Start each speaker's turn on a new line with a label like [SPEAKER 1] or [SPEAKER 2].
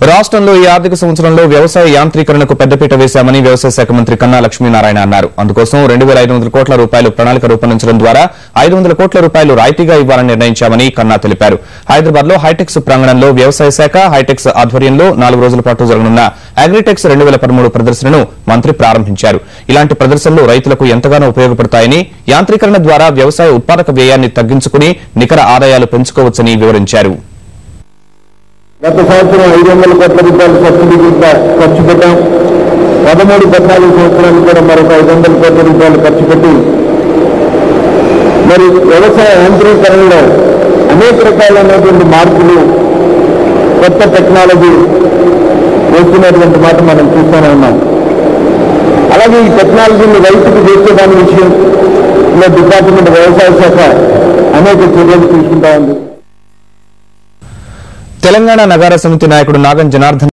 [SPEAKER 1] రాష్ట్రంలో ఈ ఆర్థిక సంవత్సరంలో వ్యవసాయ యాంత్రీకరణకు పెద్దపీట వేశామని వ్యవసాయ శాఖ మంత్రి కన్నా లక్ష్మీనారాయణ అన్నారు. అందుకోసం 2500 కోట్ల రూపాయలు ప్రణాళిక రూపొందించడం ద్వారా 500 కోట్ల రూపాయలు రాయితీగా ఇవ్వాలని నిర్ణయించామని కన్నా తెలిపారు. హైదరాబాద్ లో హైటెక్స్ ప్రాంగణంలో వ్యవసాయ శాఖ హైటెక్స్ ఆధ్వర్యంలో 4 రోజుల పాటు జరగనున్న అగ్రిటెక్స్ 2013 ప్రదర్శనను మంత్రి ప్రారంభించారు. ఇలాంటి ప్రదర్శనలు రైతులకు ఎంతగానో ఉపయోగపడతాయని, యాంత్రీకరణ ద్వారా వ్యవసాయ ఉత్పాదక వ్యయాన్ని తగ్గించుకుని నికర ఆదాయాలు పెంచుకోవచ్చని వివరించారు.
[SPEAKER 2] గత సంవత్సరం 500 కోట్ల రూపాయలు సబ్సిడీ కింద ఖర్చు పెట్టాం. 13-14 సంవత్సరాలు కూడా మరొక 500 కోట్ల రూపాయలు ఖర్చు పెట్టి మరి వ్యవసాయ యాంత్రీకరణలో అనేక రకాలైనటువంటి మార్పులు, కొత్త టెక్నాలజీ వస్తున్నటువంటి మాట మనం చూస్తూనే ఉన్నాం. అలాగే ఈ టెక్నాలజీని రైతుకు చేసేదాని విషయంలో డిపార్ట్మెంట్ వ్యవసాయ శాఖ అనేక చర్యలు తీసుకుంటా ఉంది.
[SPEAKER 1] తెలంగాణ నగార సమితి నాయకుడు నాగం జనార్దన్